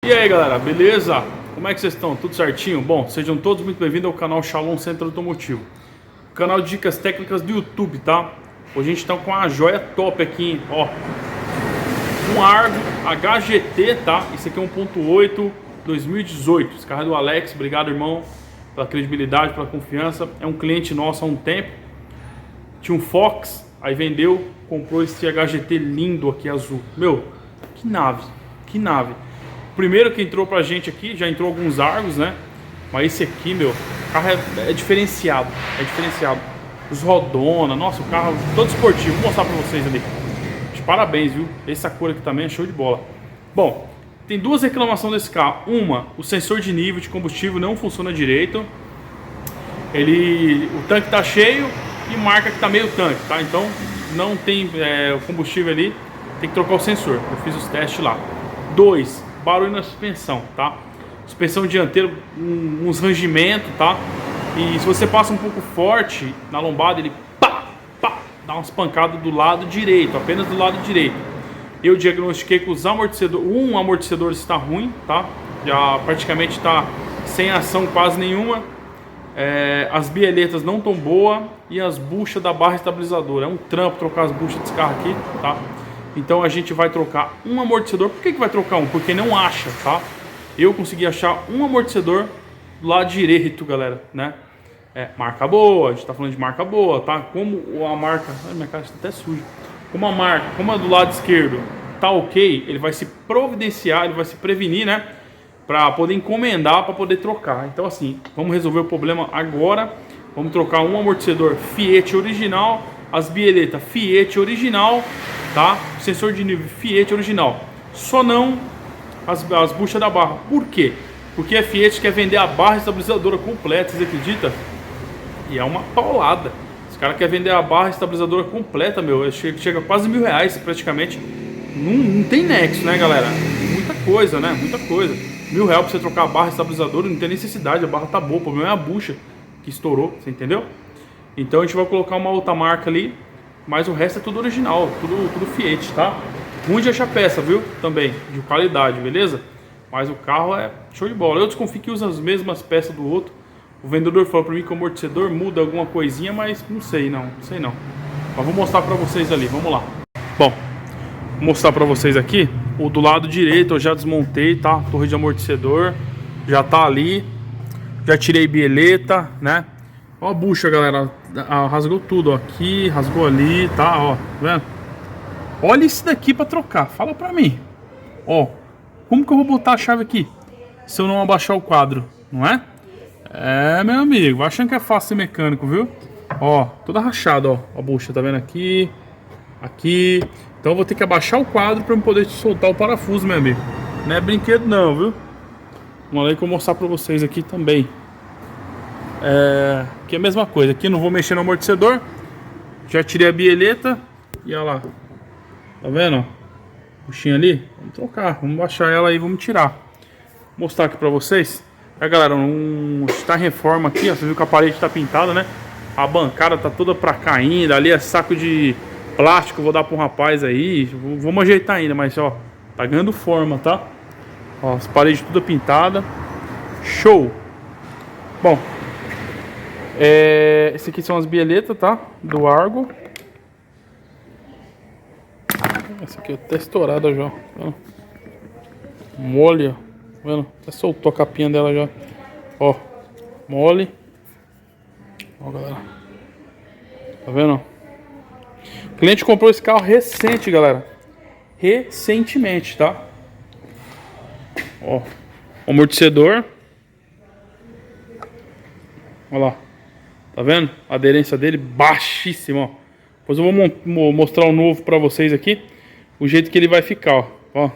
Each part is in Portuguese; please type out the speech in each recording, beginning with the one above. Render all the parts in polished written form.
E aí galera, beleza? Como é que vocês estão? Tudo certinho? Bom, sejam todos muito bem-vindos ao canal Shalom Centro Automotivo, canal de dicas técnicas do YouTube, tá? Hoje a gente tá com uma joia top aqui, ó, um Argo HGT, tá? Esse aqui é 1.8 2018, esse carro é do Alex, obrigado irmão pela credibilidade, pela confiança, é um cliente nosso há um tempo, tinha um Fox, aí vendeu, comprou esse HGT lindo aqui azul, meu, que nave, que nave. O primeiro que entrou pra gente aqui, já entrou alguns Argos, né? Mas esse aqui, meu, o carro é diferenciado, os rodona, nossa, o carro todo esportivo, vou mostrar pra vocês ali. De parabéns, viu? Essa cor aqui também é show de bola. Bom, tem duas reclamações desse carro. Uma, o sensor de nível de combustível não funciona direito. O tanque tá cheio e marca que tá meio tanque, tá? Então não tem o combustível ali, tem que trocar o sensor. Eu fiz os testes lá. Dois, barulho na suspensão, tá? Suspensão dianteira, uns rangimentos, tá? E se você passa um pouco forte na lombada, ele pá, pá, dá umas pancadas do lado direito, apenas do lado direito. Eu diagnostiquei que os amortecedores, um amortecedor está ruim, tá? Já praticamente está sem ação quase nenhuma. As bieletas não estão boas e as buchas da barra estabilizadora. É um trampo trocar as buchas desse carro aqui, tá? Então a gente vai trocar um amortecedor. Por que vai trocar um? Porque não acha, tá? Eu consegui achar um amortecedor do lado direito, galera, né? Marca boa, a gente tá falando de marca boa, tá? Como a marca... Ai, minha cara está até suja. Como a do lado esquerdo tá ok, ele vai se providenciar, ele vai se prevenir, né? Pra poder encomendar, pra poder trocar. Então assim, vamos resolver o problema agora. Vamos trocar um amortecedor Fiat original, as bieletas Fiat original, tá? Sensor de nível Fiat original. Só não as buchas da barra. Por quê? Porque a Fiat quer vender a barra estabilizadora completa, vocês acreditam? E é uma paulada. Os caras querem vender a barra estabilizadora completa, meu. Chega a quase R$1.000 praticamente. Não tem nexo, né, galera? Muita coisa, né? Muita coisa. R$1.000 pra você trocar a barra estabilizadora, não tem necessidade. A barra tá boa, o problema é a bucha que estourou, você entendeu? Então a gente vai colocar uma outra marca ali, mas o resto é tudo original, tudo Fiat, tá? Ruim de achar peça, viu? Também, de qualidade, beleza? Mas o carro é show de bola. Eu desconfio que usa as mesmas peças do outro. O vendedor falou pra mim que o amortecedor muda alguma coisinha, mas não sei não. Mas vou mostrar pra vocês ali, vamos lá. Bom, vou mostrar pra vocês aqui. O do lado direito eu já desmontei, tá? Torre de amortecedor, já tá ali. Já tirei bieleta, né? Ó a bucha, galera. Rasgou tudo, ó. Aqui, rasgou ali, tá? Ó, tá vendo? Olha isso daqui pra trocar, fala pra mim. Ó, como que eu vou botar a chave aqui se eu não abaixar o quadro, não é? Meu amigo, vai achando que é fácil ser mecânico, viu? Ó, toda rachada, ó, a bucha, tá vendo aqui? Aqui. Então eu vou ter que abaixar o quadro pra eu poder soltar o parafuso, meu amigo. Não é brinquedo não, viu? Vamos lá que eu vou mostrar pra vocês aqui também. Aqui é a mesma coisa, aqui não vou mexer no amortecedor. Já tirei a bieleta. E olha lá. Tá vendo? Buchinha ali. Vamos trocar, vamos baixar ela aí, vamos tirar. Vou mostrar aqui pra vocês. Galera, está em reforma aqui, ó. Você viu que a parede tá pintada, né? A bancada tá toda pra cá ainda. Ali é saco de plástico, vou dar pra um rapaz aí. Vamos ajeitar ainda, mas ó, tá ganhando forma, tá? Ó, as paredes tudo pintada. Show! Bom, esse aqui são as bieletas, tá? Do Argo. Essa aqui tá estourada já, tá? Mole, ó. Tá vendo? Até soltou a capinha dela já. Ó, mole. Ó, galera. Tá vendo? O cliente comprou esse carro recente, galera. Recentemente, tá? Ó, amortecedor. Olha lá. Tá vendo? A aderência dele baixíssima, ó. Depois eu vou mostrar o novo pra vocês aqui. O jeito que ele vai ficar, ó.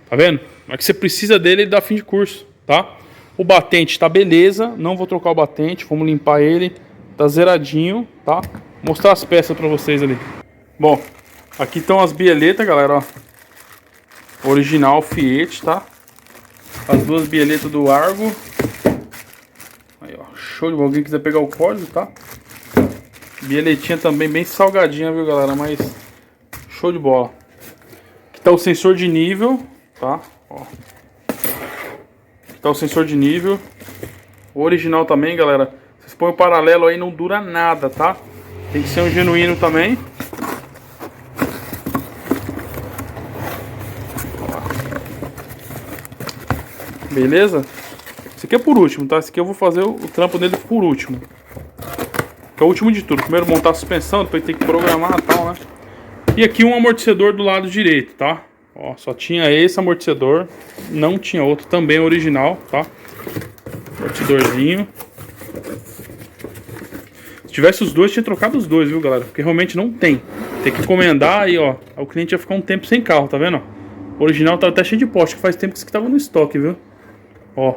Tá vendo? Mas que você precisa dele, ele dá fim de curso, tá? O batente tá beleza. Não vou trocar o batente. Vamos limpar ele. Tá zeradinho, tá? Vou mostrar as peças pra vocês ali. Bom, aqui estão as bieletas, galera, ó. Original Fiat, tá? As duas bieletas do Argo. Aí, ó. Show de bola. Alguém quiser pegar o código, tá? Bieletinha também bem salgadinha, viu, galera? Mas show de bola. Aqui tá o sensor de nível, tá? Ó. tá o sensor de nível. O original também, galera. Vocês põem o paralelo aí, não dura nada, tá? Tem que ser um genuíno também. Beleza? Esse aqui é por último, tá? Esse aqui eu vou fazer o trampo dele por último. Que é o último de tudo. Primeiro montar a suspensão, depois tem que programar e tal, né? E aqui um amortecedor do lado direito, tá? Ó, só tinha esse amortecedor. Não tinha outro, também original, tá? Amortecedorzinho. Se tivesse os dois, tinha trocado os dois, viu, galera? Porque realmente não tem. Tem que encomendar aí, ó. O cliente ia ficar um tempo sem carro, tá vendo? O original tá até cheio de pó. Acho que faz tempo que esse aqui tava no estoque, viu? Ó.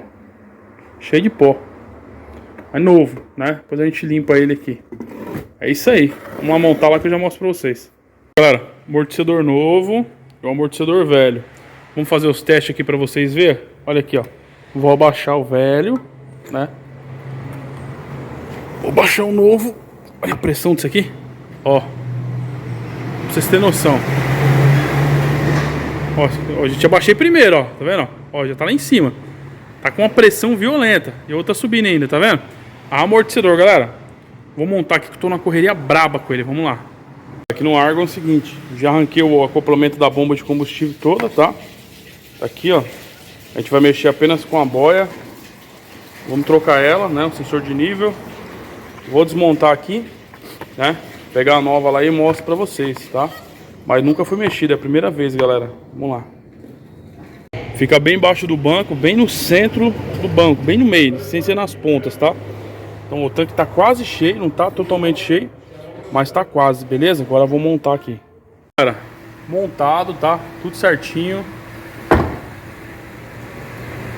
Cheio de pó. É novo, né? Depois a gente limpa ele aqui. É isso aí. Vamos montar lá que eu já mostro pra vocês. Galera, amortecedor novo e o amortecedor velho. Vamos fazer os testes aqui pra vocês verem. Olha aqui, ó. Vou abaixar o velho, né? Vou baixar o novo. Olha a pressão disso aqui. Ó. Pra vocês terem noção. Ó, a gente abaixei primeiro, ó. Tá vendo? Ó, já tá lá em cima. Tá com uma pressão violenta. E a outra subindo ainda, tá vendo? Amortecedor, galera. Vou montar aqui que eu tô na correria braba com ele. Vamos lá. Aqui no Argon é o seguinte. Já arranquei o acoplamento da bomba de combustível toda, tá? Aqui, ó. A gente vai mexer apenas com a boia. Vamos trocar ela, né? O sensor de nível. Vou desmontar aqui, né? Pegar a nova lá e mostro pra vocês, tá? Mas nunca foi mexida, é a primeira vez, galera. Vamos lá. Fica bem embaixo do banco, bem no centro do banco, bem no meio, sem ser nas pontas, tá? Então o tanque tá quase cheio, não tá totalmente cheio, mas tá quase, beleza? Agora eu vou montar aqui. Galera, montado, tá? Tudo certinho.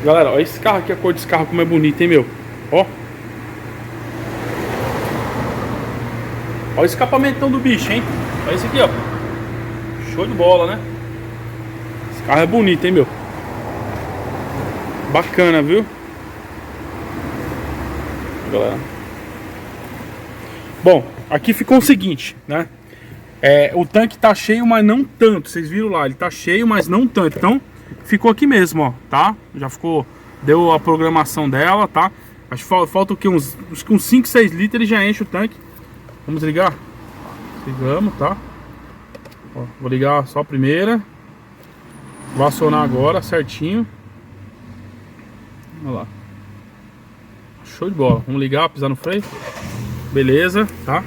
Galera, olha esse carro aqui, a cor desse carro como é bonito, hein, meu? Ó. Olha o escapamentão do bicho, hein? Olha esse aqui, ó. Show de bola, né? Esse carro é bonito, hein, meu? Bacana, viu? Galera. Bom, aqui ficou o seguinte, né? O tanque tá cheio, mas não tanto. Vocês viram lá, ele tá cheio, mas não tanto. Então, ficou aqui mesmo, ó, tá? Já ficou, deu a programação dela, tá? Acho que falta o que? Uns 5, 6 litros ele já enche o tanque. Vamos ligar? Ligamos, tá? Ó, vou ligar só a primeira. Vou acionar agora certinho. Olha lá. Show de bola. Vamos ligar, pisar no freio. Beleza, tá?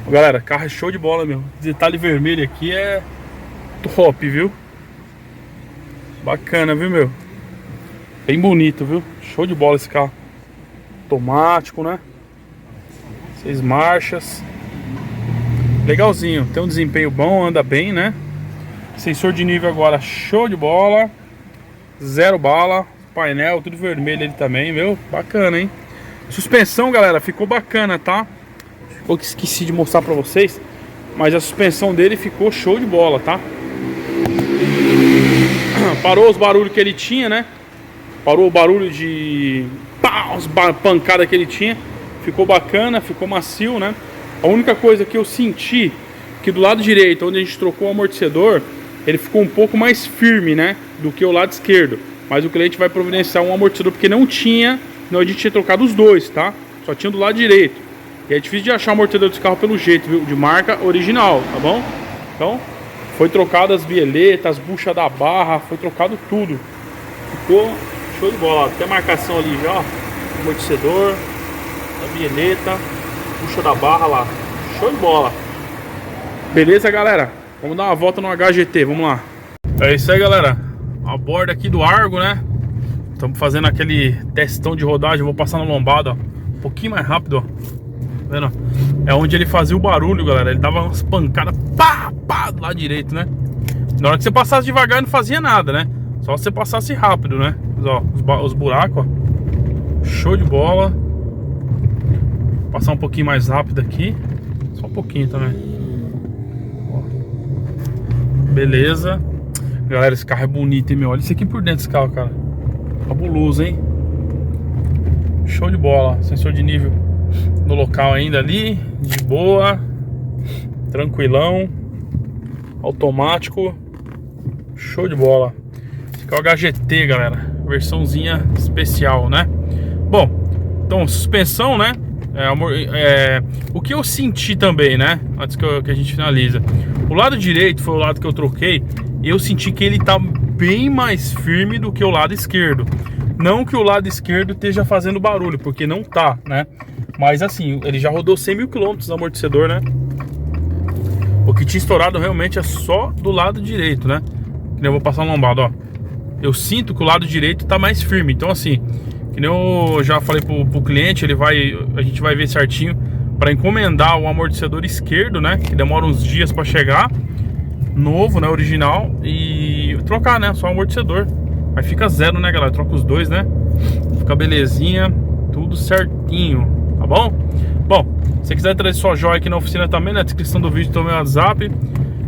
Galera, carro é show de bola, meu. Detalhe vermelho aqui é top, viu? Bacana, viu, meu? Bem bonito, viu? Show de bola esse carro. Automático, né? 6 marchas. Legalzinho. Tem um desempenho bom, anda bem, né? Sensor de nível agora, show de bola. 0 bala. Painel, tudo vermelho ele também, viu? Bacana, hein? Suspensão, galera, ficou bacana, tá? Eu esqueci de mostrar pra vocês, mas a suspensão dele ficou show de bola, tá? Parou os barulhos que ele tinha, né? Parou o barulho de pá, as pancadas que ele tinha. Ficou bacana, ficou macio, né? A única coisa que eu senti que do lado direito, onde a gente trocou o amortecedor, ele ficou um pouco mais firme, né? Do que o lado esquerdo. Mas o cliente vai providenciar um amortecedor porque não tinha, não, a gente tinha trocado os dois, tá? Só tinha do lado direito. E é difícil de achar o amortecedor desse carro pelo jeito, viu? De marca original, tá bom? Então, foi trocado as bieletas, as buchas da barra, foi trocado tudo. Ficou show de bola, ó. Tem a marcação ali já, ó. Amortecedor, a bieleta, bucha da barra lá. Show de bola. Beleza, galera? Vamos dar uma volta no HGT, vamos lá. É isso aí, galera. A borda aqui do Argo, né? Estamos fazendo aquele testão de rodagem. Vou passar na lombada, ó. Um pouquinho mais rápido, ó. Tá vendo? É onde ele fazia o barulho, galera. Ele dava umas pancadas, pá, pá, do lado direito, né? Na hora que você passasse devagar não fazia nada, né? Só se você passasse rápido, né? Ó, os buracos, ó. Show de bola. Vou passar um pouquinho mais rápido aqui. Só um pouquinho também. Ó. Beleza. Galera, esse carro é bonito, hein, meu? Olha isso aqui por dentro desse carro, cara. Fabuloso, hein? Show de bola. Sensor de nível no local ainda ali. De boa. Tranquilão. Automático. Show de bola. Esse aqui é o HGT, galera. versãozinha especial, né? Bom, então suspensão, né? O que eu senti também, né? Antes que a gente finaliza, o lado direito foi o lado que eu troquei e eu senti que ele tá bem mais firme do que o lado esquerdo. Não que o lado esquerdo esteja fazendo barulho, porque não tá, né? Mas assim, ele já rodou 100 mil quilômetros no amortecedor, né? O que tinha estourado realmente é só do lado direito, né? Eu vou passar um lombado, ó. Eu sinto que o lado direito tá mais firme. Então assim, que nem eu já falei pro cliente, a gente vai ver certinho para encomendar o amortecedor esquerdo, né? Que demora uns dias para chegar, novo, né? Original, e trocar, né? Só o amortecedor. Aí fica zero, né, galera? Troca os dois, né? Fica belezinha, tudo certinho, tá bom? Bom, se você quiser trazer sua joia aqui na oficina também, na descrição do vídeo tem o meu WhatsApp.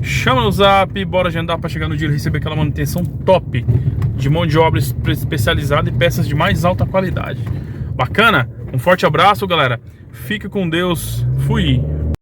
Chama no Zap, bora agendar para chegar no dia e receber aquela manutenção top de mão de obra especializada e peças de mais alta qualidade. Bacana? Um forte abraço, galera. Fique com Deus. Fui!